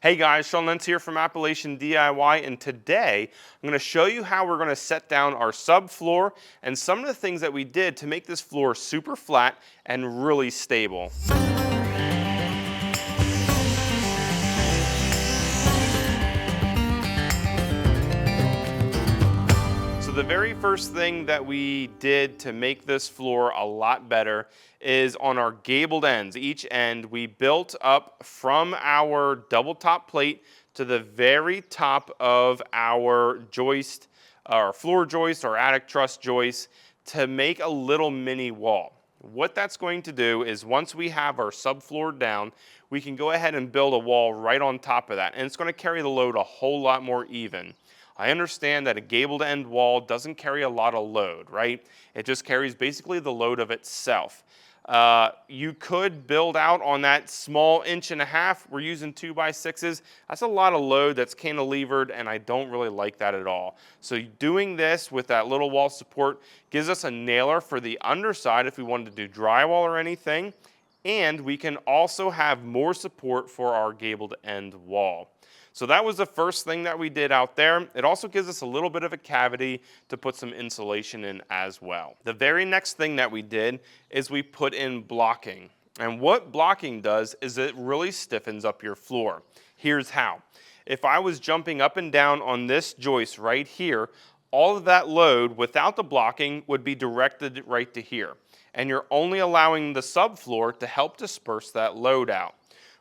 Hey guys, Sean Lentz here from Appalachian DIY, and today I'm going to show you how we're going to set down our subfloor and some of the things that we did to make this floor super flat and really stable. So the very first thing that we did to make this floor a lot better is on our gabled ends. Each end we built up from our double top plate to the very top of our joist, our floor joist, our attic truss joist, to make a little mini wall. What that's going to do is once we have our subfloor down, we can go ahead and build a wall right on top of that, and it's going to carry the load a whole lot more even. I understand that a gabled end wall doesn't carry a lot of load, right? It just carries basically the load of itself. You could build out on that small 1.5 inch. We're using 2x6s. That's a lot of load that's cantilevered, and I don't really like that at all. So doing this with that little wall support gives us a nailer for the underside if we wanted to do drywall or anything, and we can also have more support for our gabled end wall. So that was the first thing that we did out there. It also gives us a little bit of a cavity to put some insulation in as well. The very next thing that we did is we put in blocking. And what blocking does is it really stiffens up your floor. Here's how. If I was jumping up and down on this joist right here, all of that load without the blocking would be directed right to here. And you're only allowing the subfloor to help disperse that load out.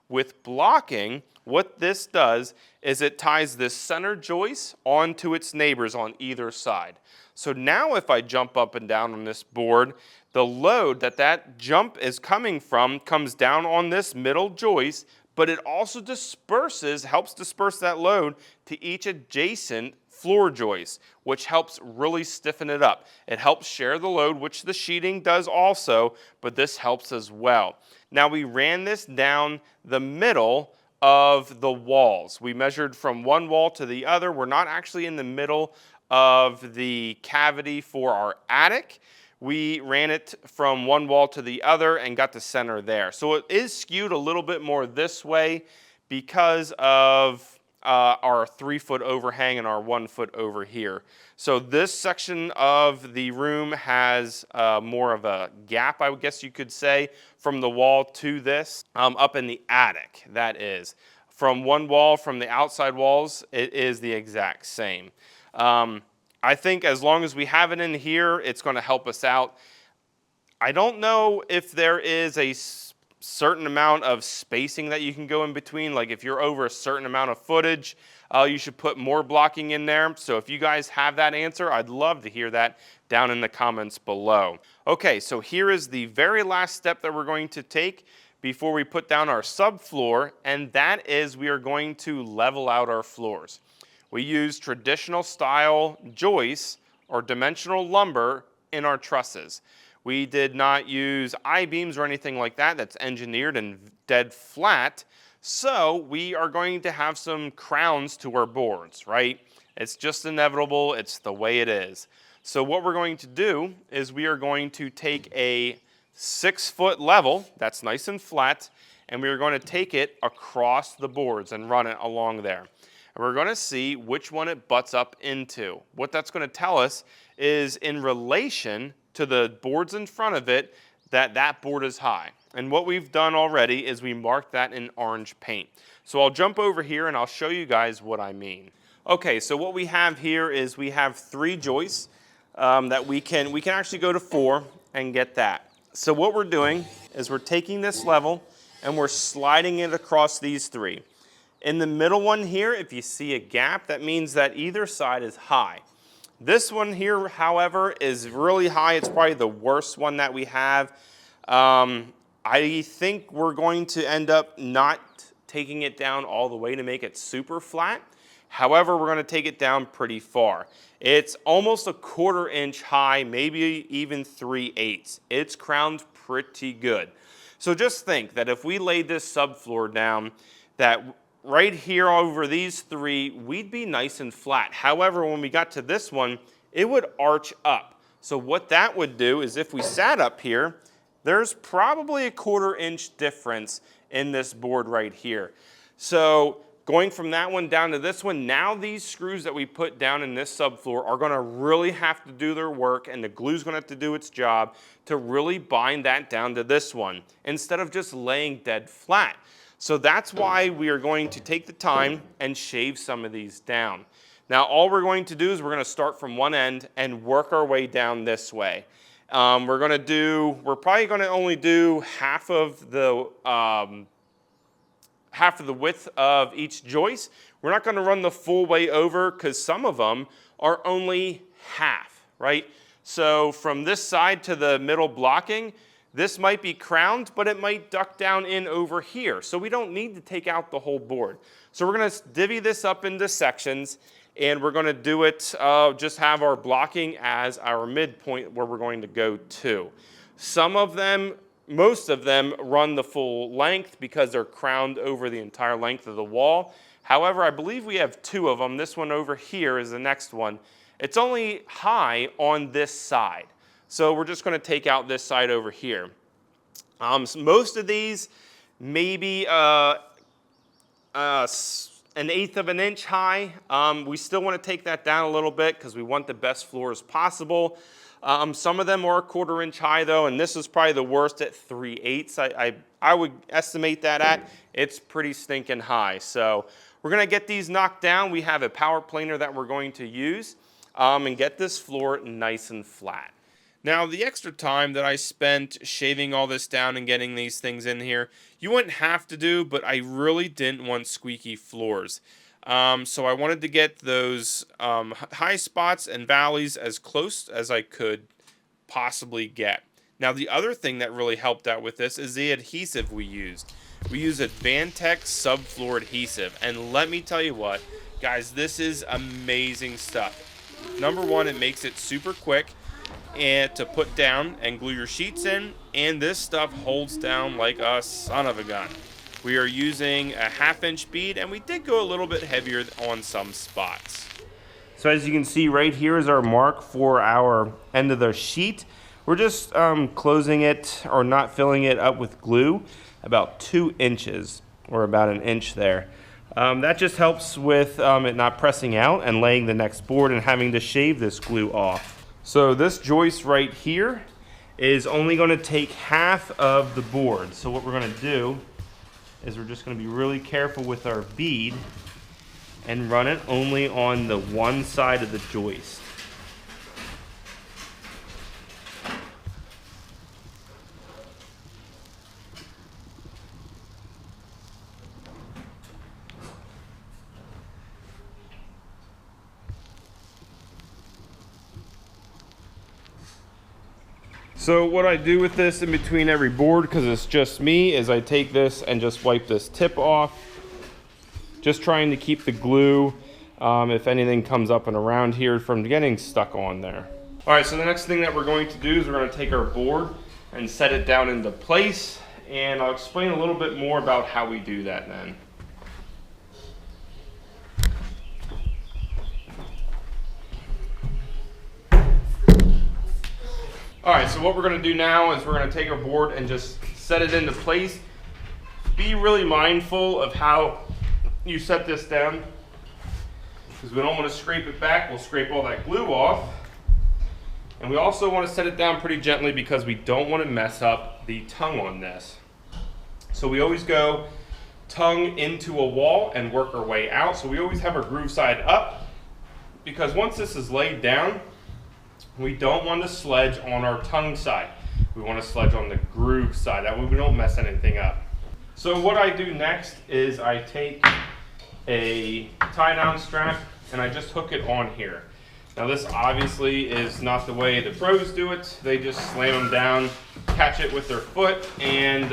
With blocking, what this does is it ties this center joist onto its neighbors on either side. So now if I jump up and down on this board, the load that jump is coming from comes down on this middle joist, but it also helps disperse that load to each adjacent floor joist, which helps really stiffen it up. It helps share the load, which the sheeting does also, but this helps as well. Now we ran this down the middle of the walls. We measured from one wall to the other. We're not actually in the middle of the cavity for our attic. We ran it from one wall to the other and got the center there. So it is skewed a little bit more this way because of our 3-foot overhang and our 1 foot over here. So this section of the room has more of a gap, I guess you could say, from the wall to this. Up in the attic, that is. From one wall, from the outside walls, it is the exact same. I think as long as we have it in here, it's going to help us out. I don't know if there is a certain amount of spacing that you can go in between. Like if you're over a certain amount of footage, you should put more blocking in there. So if you guys have that answer, I'd love to hear that down in the comments below. Okay, so here is the very last step that we're going to take before we put down our subfloor, and that is we are going to level out our floors. We use traditional style joists or dimensional lumber in our trusses. We did not use I-beams or anything like that. That's engineered and dead flat. So we are going to have some crowns to our boards, right? It's just inevitable. It's the way it is. So what we're going to do is we are going to take a 6-foot level that's nice and flat, and we are going to take it across the boards and run it along there. And we're going to see which one it butts up into. What that's going to tell us is in relation to the boards in front of it, that board is high. And what we've done already is we marked that in orange paint. So I'll jump over here and I'll show you guys what I mean. Okay, so what we have here is we have 3 joists that we can actually go to 4 and get that. So what we're doing is we're taking this level and we're sliding it across these 3. In the middle one here, if you see a gap, that means that either side is high. This one here, however, is really high. It's probably the worst one that we have. I think we're going to end up not taking it down all the way to make it super flat. However, we're going to take it down pretty far. It's almost a 1/4 inch high, maybe even 3/8. It's crowned pretty good. So just think that if we laid this subfloor down, that right here over these 3, we'd be nice and flat. However, when we got to this one, it would arch up. So what that would do is if we sat up here, there's probably a 1/4 inch difference in this board right here. So Going from that one down to this one, now these screws that we put down in this subfloor are gonna really have to do their work, and the glue's gonna have to do its job to really bind that down to this one, instead of just laying dead flat. So that's why we are going to take the time and shave some of these down. Now all we're going to do is we're gonna start from one end and work our way down this way. We're probably gonna only do half of the width of each joist. We're not gonna run the full way over because some of them are only half, right? So from this side to the middle blocking, this might be crowned, but it might duck down in over here. So we don't need to take out the whole board. So we're gonna divvy this up into sections, and we're gonna do it, just have our blocking as our midpoint where we're going to go to. Most of them run the full length because they're crowned over the entire length of the wall. However, I believe we have two of them. This one over here is the next one. It's only high on this side. So we're just gonna take out this side over here. Most of these, maybe an 1/8 of an inch high. We still wanna take that down a little bit because we want the best floors possible. Some of them are 1/4 inch high though, and this is probably the worst at 3/8. I would estimate that at. It's pretty stinking high. So we're gonna get these knocked down. We have a power planer that we're going to use and get this floor nice and flat. Now the extra time that I spent shaving all this down and getting these things in here, you wouldn't have to do, but I really didn't want squeaky floors. So I wanted to get those high spots and valleys as close as I could possibly get. Now the other thing that really helped out with this is the adhesive we used. We use Advantech Subfloor Adhesive, and let me tell you what, guys, this is amazing stuff. Number one, it makes it super quick and to put down and glue your sheets in, and this stuff holds down like a son of a gun. We are using a 1/2 inch bead, and we did go a little bit heavier on some spots. So as you can see right here is our mark for our end of the sheet. We're just closing it or not filling it up with glue about 2 inches or about 1 inch there. That just helps with it not pressing out and laying the next board and having to shave this glue off. So this joist right here is only going to take half of the board. So what we're going to do is we're just going to be really careful with our bead and run it only on the one side of the joist. So what I do with this in between every board, because it's just me, is I take this and just wipe this tip off. Just trying to keep the glue, if anything comes up and around here, from getting stuck on there. All right, so the next thing that we're going to do is we're going to take our board and set it down into place. And I'll explain a little bit more about how we do that then. All right, so what we're going to do now is we're going to take our board and just set it into place. Be really mindful of how you set this down, because we don't want to scrape it back. We'll scrape all that glue off. And we also want to set it down pretty gently because we don't want to mess up the tongue on this. So we always go tongue into a wall and work our way out. So we always have our groove side up, because once this is laid down, we don't want to sledge on our tongue side. We want to sledge on the groove side. That way we don't mess anything up. So what I do next is I take a tie-down strap and I just hook it on here. Now this obviously is not the way the pros do it. They just slam them down, catch it with their foot, and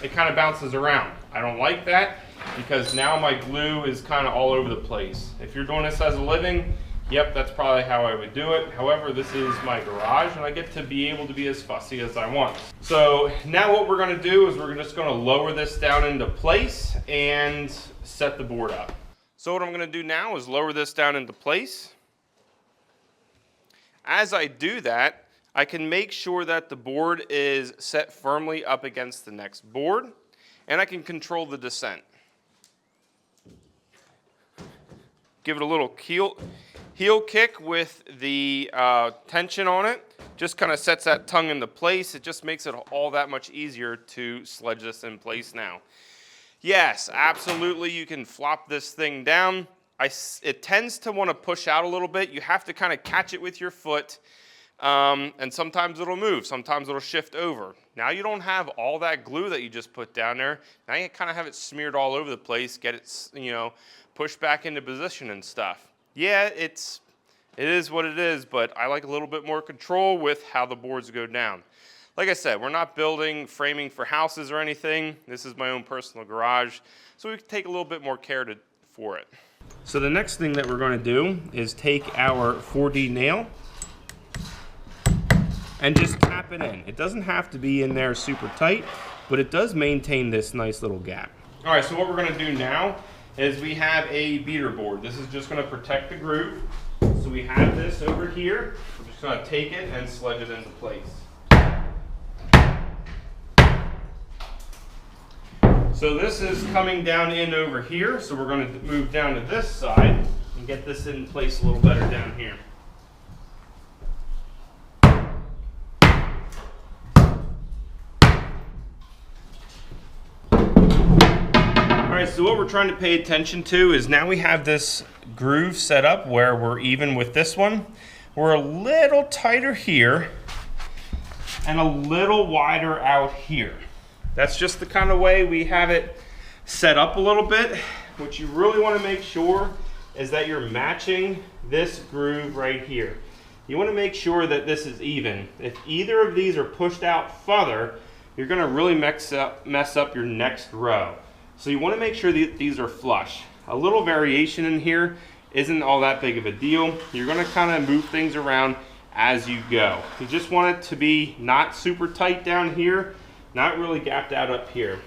it kind of bounces around. I don't like that because now my glue is kind of all over the place. If you're doing this as a living, yep, that's probably how I would do it. However, this is my garage and I get to be able to be as fussy as I want. So now what we're gonna do is we're just gonna lower this down into place and set the board up. So what I'm gonna do now is lower this down into place. As I do that, I can make sure that the board is set firmly up against the next board, and I can control the descent. give it a little heel kick with the tension on it. Just kind of sets that tongue into place. It just makes it all that much easier to sledge this in place now. Yes, absolutely, you can flop this thing down. It tends to want to push out a little bit. You have to kind of catch it with your foot, and sometimes it'll move, sometimes it'll shift over. Now you don't have all that glue that you just put down there. Now you kind of have it smeared all over the place, get it, pushed back into position and stuff. Yeah, it is what it is, but I like a little bit more control with how the boards go down. Like I said, we're not building framing for houses or anything. This is my own personal garage, so we can take a little bit more care for it. So the next thing that we're going to do is take our 4D nail and just tap it in. It doesn't have to be in there super tight, but it does maintain this nice little gap. All right, so what we're going to do now is we have a beater board. This is just going to protect the groove. So we have this over here. We're just going to take it and sledge it into place. So this is coming down in over here, so we're going to move down to this side and get this in place a little better down here. Alright, so what we're trying to pay attention to is now we have this groove set up where we're even with this one. We're a little tighter here and a little wider out here. That's just the kind of way we have it set up a little bit. What you really want to make sure is that you're matching this groove right here. You want to make sure that this is even. If either of these are pushed out further, you're going to really mess up your next row. So you want to make sure that these are flush. A little variation in here isn't all that big of a deal. You're going to kind of move things around as you go. You just want it to be not super tight down here, not really gapped out up here.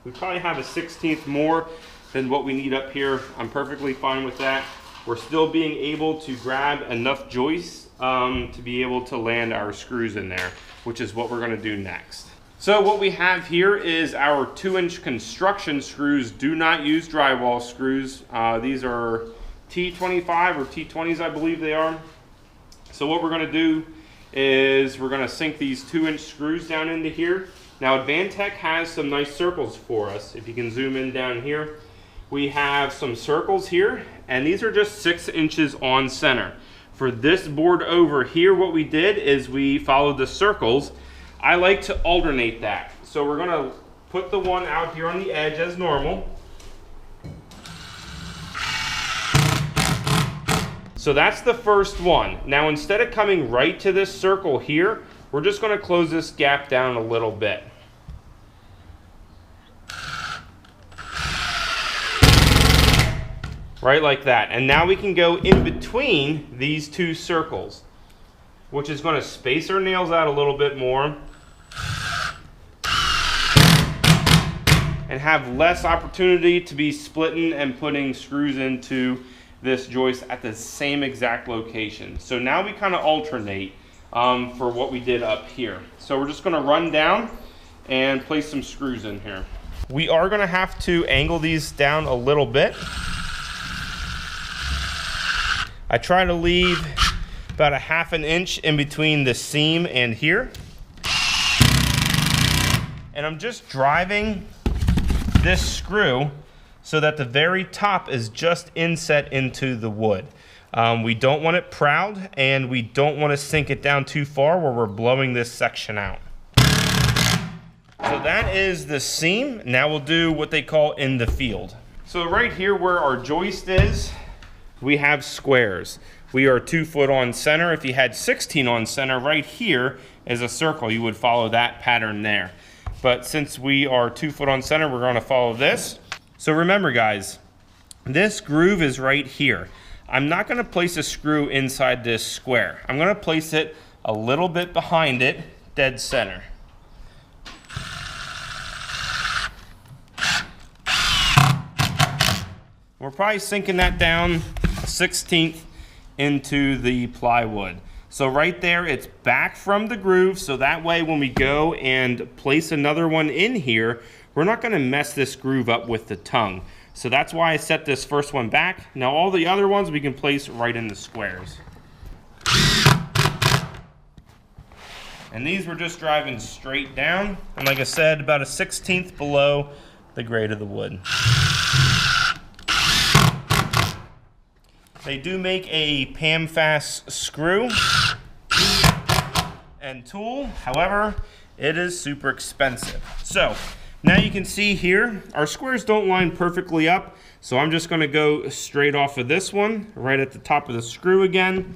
We probably have a 1/16 more than what we need up here. I'm perfectly fine with that. We're still being able to grab enough joists to be able to land our screws in there, which is what we're going to do next. So what we have here is our 2-inch construction screws. Do not use drywall screws. These are T25 or T20s, I believe they are. So what we're going to do is we're going to sink these 2-inch screws down into here. Now Advantech has some nice circles for us. If you can zoom in down here, we have some circles here, and these are just 6 inches on center. For this board over here, what we did is we followed the circles. I like to alternate that. So we're going to put the one out here on the edge as normal. So that's the first one. Now instead of coming right to this circle here, we're just going to close this gap down a little bit. Right like that. And now we can go in between these two circles, which is going to space our nails out a little bit more and have less opportunity to be splitting and putting screws into this joist at the same exact location. So now we kind of alternate for what we did up here. So we're just going to run down and place some screws in here. We are going to have to angle these down a little bit. I try to leave about a 1/2 inch in between the seam and here. And I'm just driving this screw so that the very top is just inset into the wood. We don't want it proud, and we don't want to sink it down too far where we're blowing this section out. So that is the seam. Now we'll do what they call in the field. So right here where our joist is, we have squares. We are 2 foot on center. If you had 16 on center, right here is a circle. You would follow that pattern there. But since we are 2 foot on center, we're going to follow this. So remember guys, this groove is right here. I'm not going to place a screw inside this square. I'm going to place it a little bit behind it, dead center. We're probably sinking that down a 1/16 into the plywood. So right there, it's back from the groove, so that way when we go and place another one in here, we're not going to mess this groove up with the tongue. So that's why I set this first one back. Now all the other ones we can place right in the squares. And these were just driving straight down, and like I said, about a 1/16 below the grade of the wood. They do make a PAM-fast screw and tool, however, it is super expensive. So now you can see here, our squares don't line perfectly up, so I'm just going to go straight off of this one, right at the top of the screw again.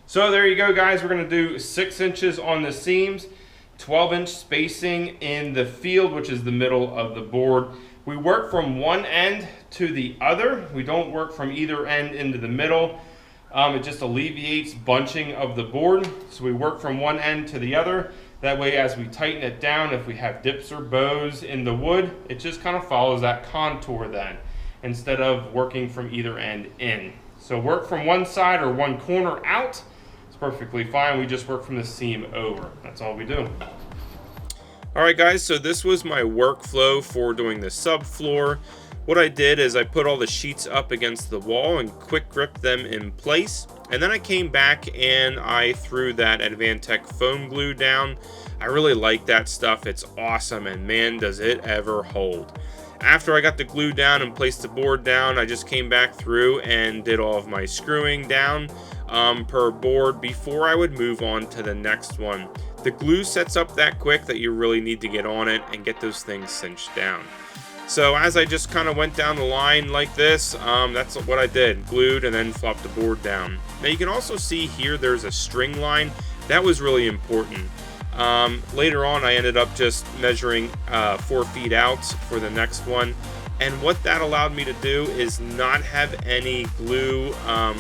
So there you go, guys. We're going to do 6 inches on the seams, 12-inch spacing in the field, which is the middle of the board. We work from one end to the other. We don't work from either end into the middle. It just alleviates bunching of the board. So we work from one end to the other. That way, as we tighten it down, if we have dips or bows in the wood, it just kind of follows that contour then, instead of working from either end in. So work from one side or one corner out. Perfectly fine. We just work from the seam over. That's all we do. All right, guys, so this was my workflow for doing the subfloor. What I did is I put all the sheets up against the wall and quick gripped them in place, and then I came back and I threw that Advantech foam glue down. I really like that stuff. It's awesome, and man, does it ever hold. After I got the glue down and placed the board down, I just came back through and did all of my screwing down per board before I would move on to the next one. The glue sets up that quick that you really need to get on it and get those things cinched down. So as I just kind of went down the line like this, that's what I did, glued and then flopped the board down. Now you can also see here there's a string line. That was really important. Later on I ended up just measuring 4 feet out for the next one, and what that allowed me to do is not have any glue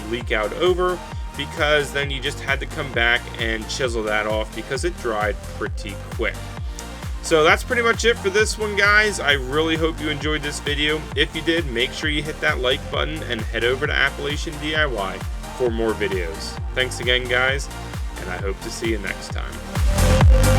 leak out over, because then you just had to come back and chisel that off because it dried pretty quick. So that's pretty much it for this one, guys. I really hope you enjoyed this video. If you did, make sure you hit that like button and head over to Appalachian DIY for more videos. Thanks again, guys, and I hope to see you next time.